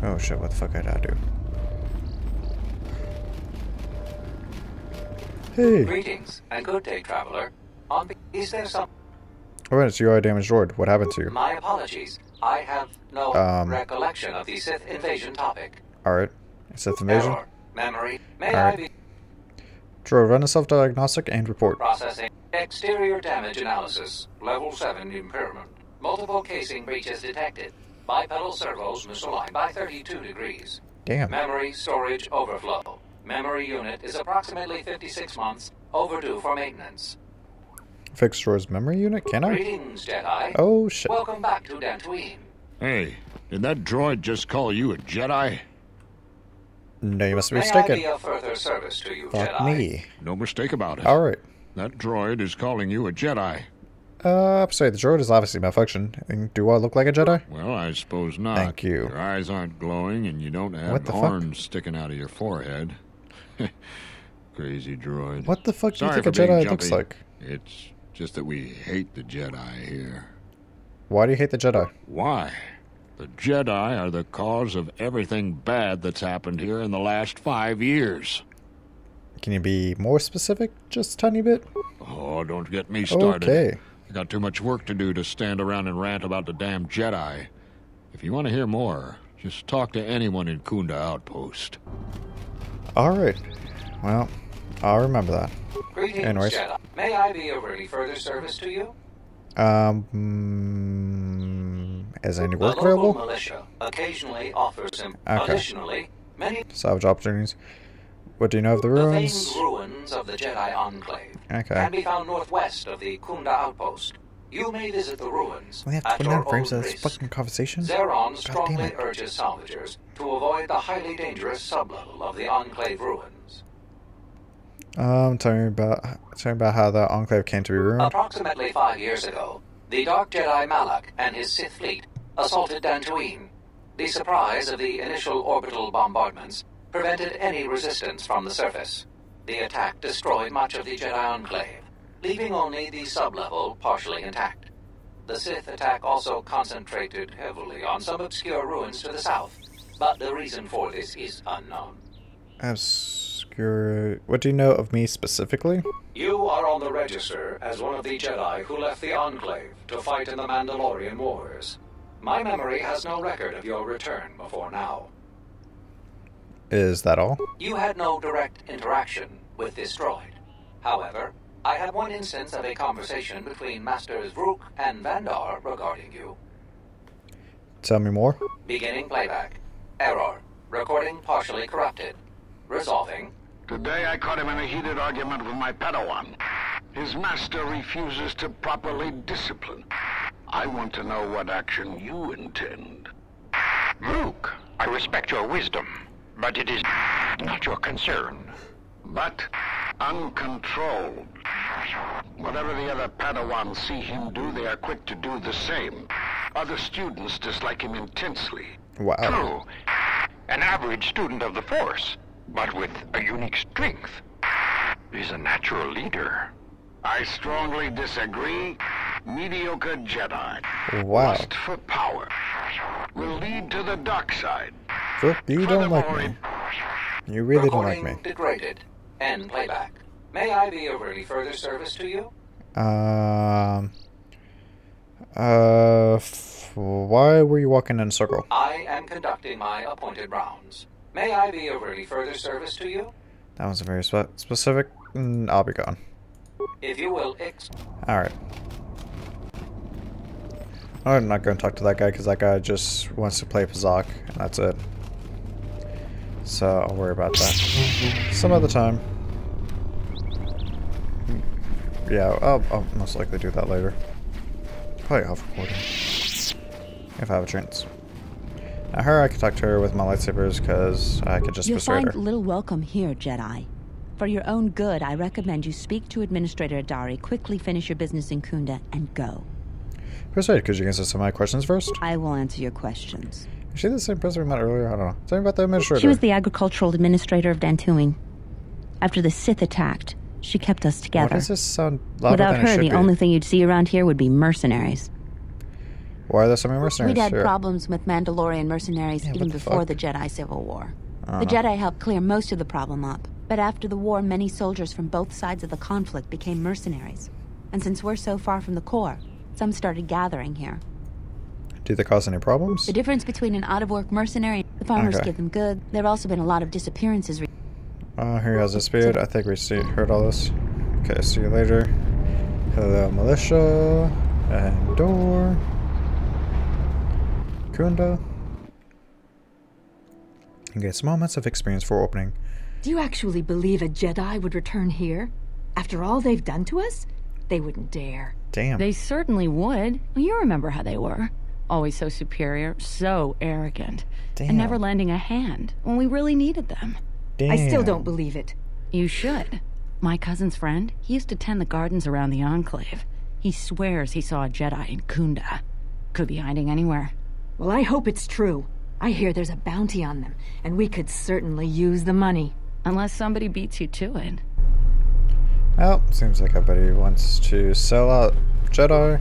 Oh shit, what the fuck did I do? Hey! Greetings and good day, traveler. Is there some... Oh, it's UI damaged droid. What happened to you? My apologies. I have no recollection of the Sith invasion topic. Alright. Sith invasion? Error. Memory. May All right. I be... Droid, run a self-diagnostic and report. Processing. Exterior damage analysis. Level 7 impairment. Multiple casing breaches detected. Bipedal servos misaligned by 32 degrees. Damn. Memory storage overflow. Memory unit is approximately 56 months overdue for maintenance. Fix droid's memory unit? Can I? Greetings, Jedi. Oh shit. Welcome back to Dantooine. Hey, did that droid just call you a Jedi? No, you must be May I mistaken. be of further service to you, Fuck Jedi? me. No mistake about it. Alright. That droid is calling you a Jedi. I'm sorry, the droid is obviously malfunctioned. Do I look like a Jedi? Well, I suppose not. Thank you. Your eyes aren't glowing and you don't What have the horns sticking out of your forehead. Crazy droid. What the fuck do you Sorry think a for being Jedi looks jumpy. like? It's just that we hate the Jedi here. Why do you hate the Jedi? Why? The Jedi are the cause of everything bad that's happened here in the last 5 years. Can you be more specific? Just a tiny bit? Oh, don't get me started. Okay. I got too much work to do to stand around and rant about the damn Jedi. If you want to hear more, just talk to anyone in Kunda Outpost. Alright. Well, I'll remember that. Greetings, Anyways. Jedi. May I be of any further service to you? Is any The work local available? militia occasionally offers him. Okay. Additionally, many Salvage opportunities. What do you know of the the famed ruins? ruins of the Jedi Enclave Okay. can be found northwest of the Kunda Outpost. You may visit the ruins We have at 29 your frames own of this risk. fucking conversation? Zeron God strongly damn it. urges salvagers to avoid the highly dangerous sublevel of the Enclave ruins. Tell me about how the Enclave came to be ruined. Approximately 5 years ago, the Dark Jedi Malak and his Sith fleet assaulted Dantooine. The surprise of the initial orbital bombardments prevented any resistance from the surface. The attack destroyed much of the Jedi Enclave, leaving only the sublevel partially intact. The Sith attack also concentrated heavily on some obscure ruins to the south, but the reason for this is unknown. Obscure. What do you know of me specifically? You are on the register as one of the Jedi who left the Enclave to fight in the Mandalorian Wars. My memory has no record of your return before now. Is that all? You had no direct interaction with this droid. However, I had one instance of a conversation between Masters Vrook and Vandar regarding you. Tell me more. Beginning playback. Error. Recording partially corrupted. Resolving. Today I caught him in a heated argument with my Padawan. His master refuses to properly discipline. I want to know what action you intend. Luke, I respect your wisdom, but it is not your concern. But uncontrolled. Whatever the other Padawans see him do, they are quick to do the same. Other students dislike him intensely. Wow. True. An average student of the Force, but with a unique strength. He's a natural leader. I strongly disagree. Mediocre Jedi. Wow. Lust for power will lead to the dark side. Vrook, you don't like me. You really don't like Recording me. degraded. End playback. May I be of any further service to you? Why were you walking in a circle? I am conducting my appointed rounds. May I be of any further service to you? That was a very specific. I'll be gone. If you will Alright. I'm not going to talk to that guy because that guy just wants to play Pazak, and that's it. So I'll worry about that some other time. Yeah, I'll most likely do that later. Probably off recording. If I have a chance. Now her, I can talk to her with my lightsabers because I could just You'll persuade find her. little welcome here, Jedi. For your own good, I recommend you speak to Administrator Adari, quickly finish your business in Kunda, and go. Persuade, could you answer some of my questions first? I will answer your questions. Is she the same person we met earlier? I don't know. Tell me about the administrator. She was the agricultural administrator of Dantooine. After the Sith attacked, she kept us Why together. does this sound louder Without than it her, should the be? only thing you'd see around here would be mercenaries. Why are there so many mercenaries? We'd had here? problems with Mandalorian mercenaries Yeah, even what the before fuck? the Jedi Civil War. The Uh-huh. Jedi helped clear most of the problem up, but after the war, many soldiers from both sides of the conflict became mercenaries. And since we're so far from the core, some started gathering here. Do they cause any problems? The difference between an out-of-work mercenary, the farmers Okay. give them good. There have also been a lot of disappearances. Oh, here he has a speed. I think we heard all this. Okay, see you later. Hello, militia. And door. Kunda. You get some moments of experience for opening. Do you actually believe a Jedi would return here? After all they've done to us? They wouldn't dare. Damn. They certainly would. You remember how they were. Always so superior, so arrogant. Damn. And never lending a hand when we really needed them. Damn. I still don't believe it. You should. My cousin's friend, he used to tend the gardens around the Enclave. He swears he saw a Jedi in Kunda. Could be hiding anywhere. Well, I hope it's true. I hear there's a bounty on them, and we could certainly use the money. Unless somebody beats you to it. Well, seems like everybody wants to sell out Jedi.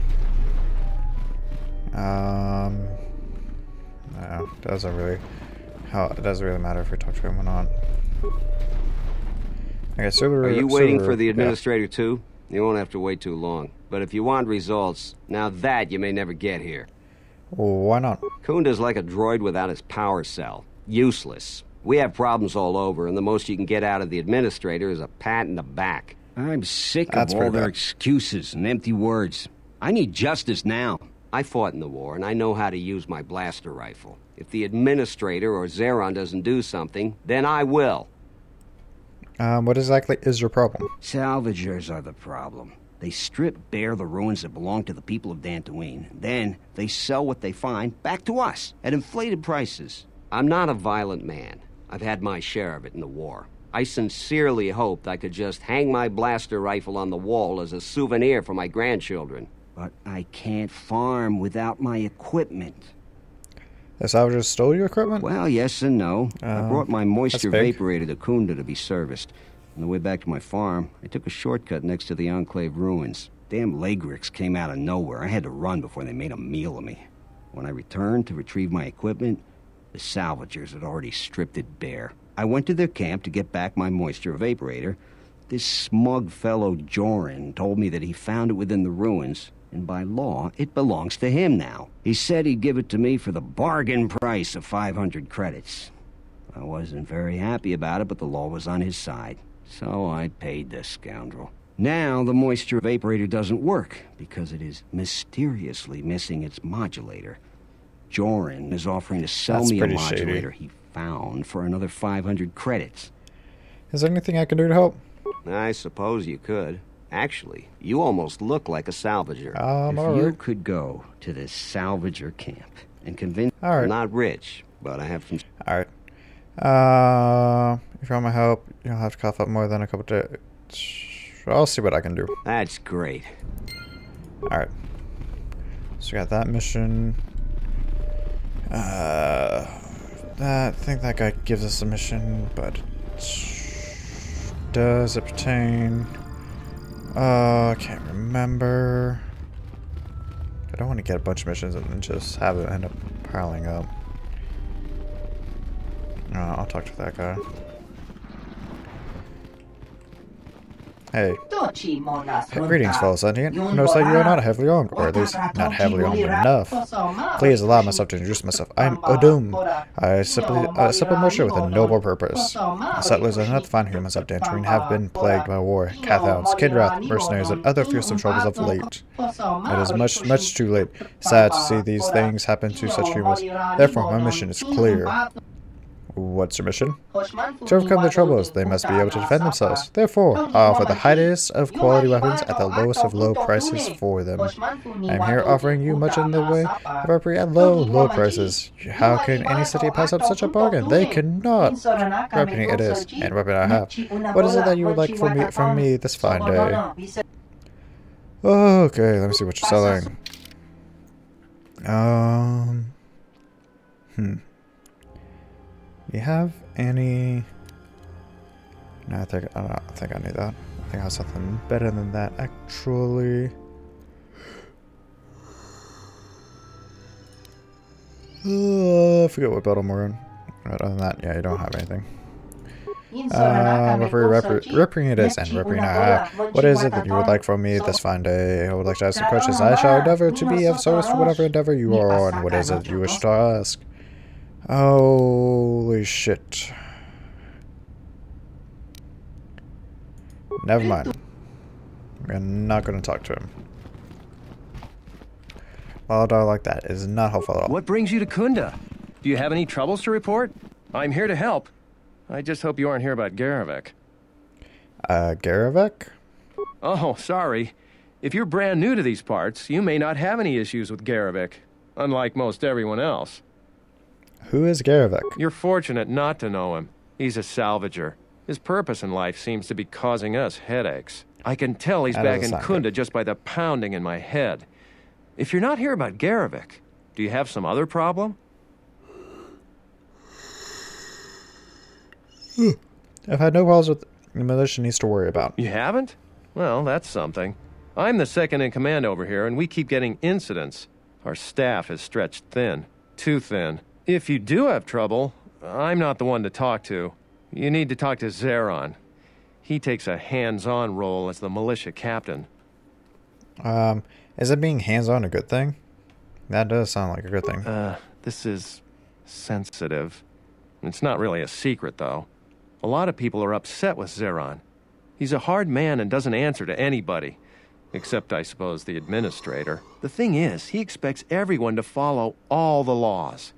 No, it doesn't really matter if we talk to him or not. Okay, Subaru. Are you waiting Subaru, for the yeah. administrator too? You won't have to wait too long. But if you want results, now that you may never get here. Why not? Kunda's like a droid without his power cell. Useless. We have problems all over, and the most you can get out of the administrator is a pat in the back. I'm sick That's of all pretty their bad. excuses and empty words. I need justice now. I fought in the war, and I know how to use my blaster rifle. If the administrator or Zeron doesn't do something, then I will. What exactly is your problem? Salvagers are the problem. They strip bare the ruins that belong to the people of Dantooine. Then they sell what they find back to us at inflated prices. I'm not a violent man. I've had my share of it in the war. I sincerely hoped I could just hang my blaster rifle on the wall as a souvenir for my grandchildren. But I can't farm without my equipment. The salvagers stole your equipment? Well, yes and no. I brought my moisture that's big. vaporator to Kunda to be serviced. On the way back to my farm, I took a shortcut next to the Enclave ruins. Damn Lagrix came out of nowhere. I had to run before they made a meal of me. When I returned to retrieve my equipment, the salvagers had already stripped it bare. I went to their camp to get back my moisture evaporator. This smug fellow Joran told me that he found it within the ruins, and by law, it belongs to him now. He said he'd give it to me for the bargain price of 500 credits. I wasn't very happy about it, but the law was on his side. So I paid the scoundrel. Now the moisture evaporator doesn't work because it is mysteriously missing its modulator. Joran is offering to sell That's me a pretty modulator shady. he found for another 500 credits. Is there anything I can do to help? I suppose you could. Actually, you almost look like a salvager. If you alright. could go to this salvager camp and convince Alright. I'm not rich, but I have some... Alright. If you want my help, you'll have to cough up more than a couple days. I'll see what I can do. That's great. Alright. So we got that mission. I think that guy gives us a mission, but does it pertain? I can't remember. I don't want to get a bunch of missions and then just have it end up piling up. I'll talk to that guy. Hey. Greetings, fellow sentient. Notice that you are not heavily armed, or at least not heavily armed enough. Please allow myself to introduce myself. I'm Odum. I simply merchant with a noble purpose. The settlers and other fine humans of Dantooine have been plagued by war, cathounds, kidwrath, mercenaries, and other fearsome troubles of late. It is much too late. Sad to see these things happen to such humans. Therefore, my mission is clear. What's your mission? To overcome their troubles, they must be able to defend themselves. Therefore, I offer the highest of quality weapons at the lowest of low prices for them. I am here offering you much in the way of appropriate at low prices. How can any city pass up such a bargain? They cannot. Weapon it is, and weapon I have. What is it that you would like from me this fine day? Okay, let me see what you're selling. You have any? No, I don't think I need that. I think I have something better than that, actually. I forget what battle we're in. But other than that, yeah, you don't have anything. Before ripping it is and ripping what is it that you would like from me this fine day? I would like to ask some questions. I shall endeavor to be of service to whatever endeavor you are on. What is it you wish to ask? Holy shit. Never mind. We're not going to talk to him. Well, dog like that is not helpful at all. What brings you to Kunda? Do you have any troubles to report? I'm here to help. I just hope you aren't here about Garavek. Garavek? Oh, sorry. If you're brand new to these parts, you may not have any issues with Garavek, unlike most everyone else. Who is Garavek? You're fortunate not to know him. He's a salvager. His purpose in life seems to be causing us headaches. I can tell he's back in Kunda just by the pounding in my head. If you're not here about Garavek, do you have some other problem? I've had no problems with the militia needs to worry about. You haven't? Well, that's something. I'm the second in command over here, and we keep getting incidents. Our staff is stretched thin. Too thin. If you do have trouble, I'm not the one to talk to. You need to talk to Zeron. He takes a hands-on role as the militia captain. Is it being hands-on a good thing? That does sound like a good thing. This is sensitive. It's not really a secret, though. A lot of people are upset with Zeron. He's a hard man and doesn't answer to anybody. Except, I suppose, the administrator. The thing is, he expects everyone to follow all the laws.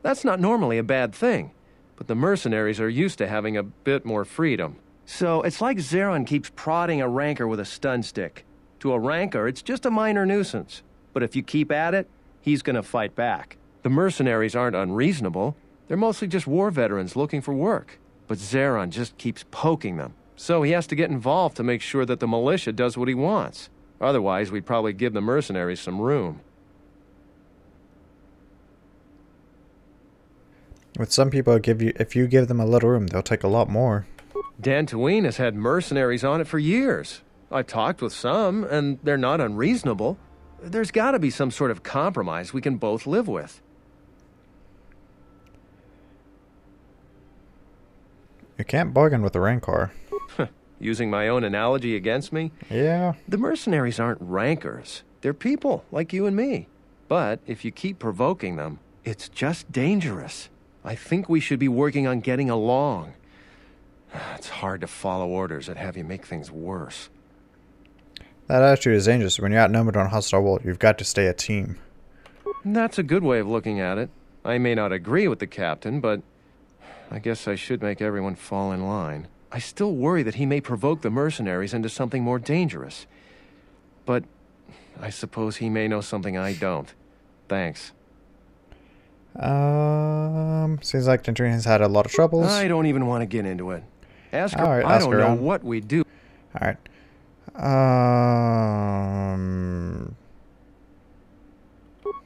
That's not normally a bad thing, but the mercenaries are used to having a bit more freedom. So it's like Zeron keeps prodding a rancor with a stun stick. To a rancor, it's just a minor nuisance. But if you keep at it, he's gonna fight back. The mercenaries aren't unreasonable. They're mostly just war veterans looking for work. But Zeron just keeps poking them. So he has to get involved to make sure that the militia does what he wants. Otherwise, we'd probably give the mercenaries some room. With some people, if you give them a little room, they'll take a lot more. Dantooine has had mercenaries on it for years. I talked with some, and they're not unreasonable. There's got to be some sort of compromise we can both live with. You can't bargain with the rancor. Using my own analogy against me? Yeah. The mercenaries aren't rancors. They're people, like you and me. But if you keep provoking them, it's just dangerous. I think we should be working on getting along. It's hard to follow orders that have you make things worse. That attitude is dangerous. When you're outnumbered on a hostile world, you've got to stay a team. That's a good way of looking at it. I may not agree with the captain, but I guess I should make everyone fall in line. I still worry that he may provoke the mercenaries into something more dangerous. But I suppose he may know something I don't. Thanks. Seems like Dantooine has had a lot of troubles. I don't even want to get into it. Ask her. All right, I don't know what we do. All right.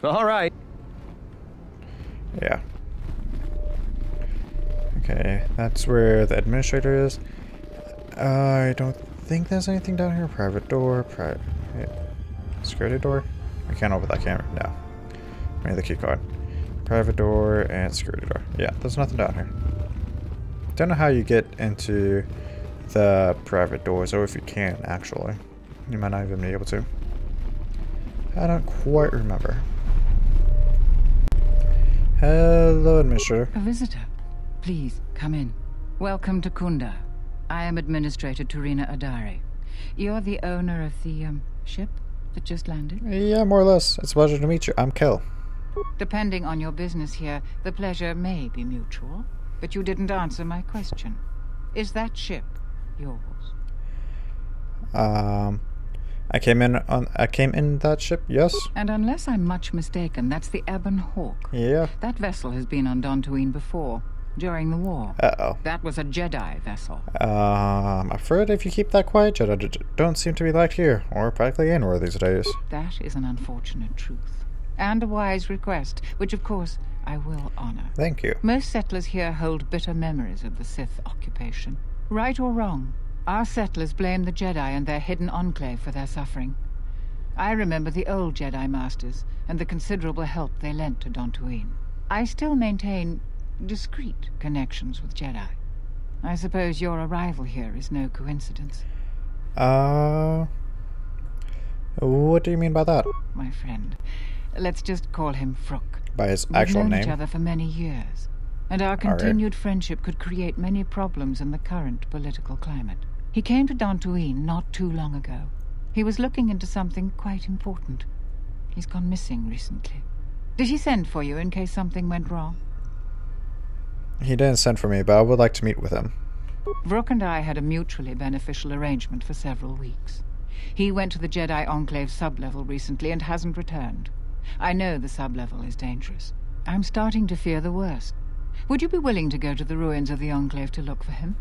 All right. Yeah. Okay, that's where the administrator is. I don't think there's anything down here. Private door, security door. I can't open that camera. No. Maybe the key card. Private door and security door. Yeah, there's nothing down here. Don't know how you get into the private doors, or if you can, actually. You might not even be able to. I don't quite remember. Hello, Administrator. A visitor. Please, come in. Welcome to Kunda. I am Administrator Turina Adari. You're the owner of the, ship that just landed? Yeah, more or less. It's a pleasure to meet you. I'm Kel. Depending on your business here, the pleasure may be mutual, but you didn't answer my question. Is that ship yours? I came in that ship, yes. And unless I'm much mistaken, that's the Ebon Hawk. Yeah. That vessel has been on Dantooine before, during the war. Uh-oh. That was a Jedi vessel. I'm afraid if you keep that quiet, Jedi don't seem to be liked here, or practically anywhere these days. That is an unfortunate truth. And a wise request, which of course I will honor. Thank you. Most settlers here hold bitter memories of the Sith occupation. Right or wrong, our settlers blame the Jedi and their hidden enclave for their suffering. I remember the old Jedi Masters and the considerable help they lent to Dantooine. I still maintain discreet connections with Jedi. I suppose your arrival here is no coincidence. What do you mean by that? My friend, let's just call him Vrook. By his actual We've known name? each other for many years, and our continued friendship could create many problems in the current political climate. He came to Dantooine not too long ago. He was looking into something quite important. He's gone missing recently. Did he send for you in case something went wrong? He didn't send for me, but I would like to meet with him. Vrook and I had a mutually beneficial arrangement for several weeks. He went to the Jedi Enclave sublevel recently and hasn't returned. I know the sublevel is dangerous. I'm starting to fear the worst. Would you be willing to go to the ruins of the Enclave to look for him?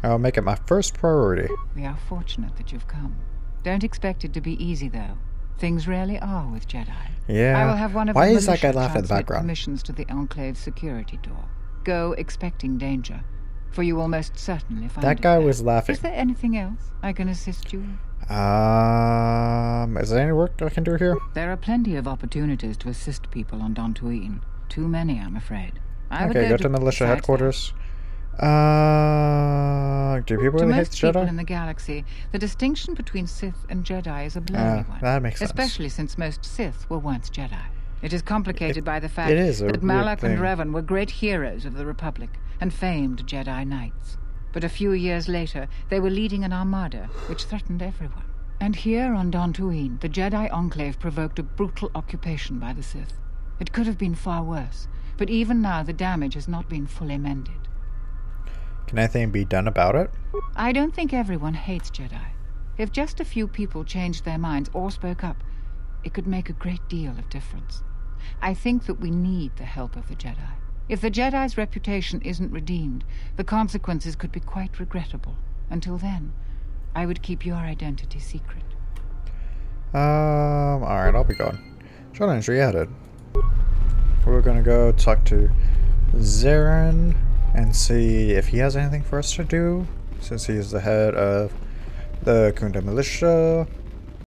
I'll make it my first priority. We are fortunate that you've come. Don't expect it to be easy, though. Things rarely are with Jedi. Yeah. I will have one of Why the is that guy militia laughing in the transmit background? permissions to the Enclave security door. Go expecting danger, for you will most certainly find That it guy there. was laughing. Is there anything else I can assist you with? Is there any work I can do here? There are plenty of opportunities to assist people on Dantooine. Too many, I'm afraid. I would Okay, go to militia besides headquarters. Do people To really hate most the people Jedi? in the galaxy, the distinction between Sith and Jedi is a blurry one. That makes sense. Especially since most Sith were once Jedi. It is complicated by the fact it is a that weird Malak and thing. Revan were great heroes of the Republic and famed Jedi Knights. But a few years later, they were leading an armada which threatened everyone. And here on Dantooine, the Jedi Enclave provoked a brutal occupation by the Sith. It could have been far worse, but even now the damage has not been fully mended. Can anything be done about it? I don't think everyone hates Jedi. If just a few people changed their minds or spoke up, it could make a great deal of difference. I think that we need the help of the Jedi. If the Jedi's reputation isn't redeemed, the consequences could be quite regrettable. Until then, I would keep your identity secret. Alright, I'll be gone. Journal entry added. We're gonna go talk to Zarin and see if he has anything for us to do, since he is the head of the Kunda militia.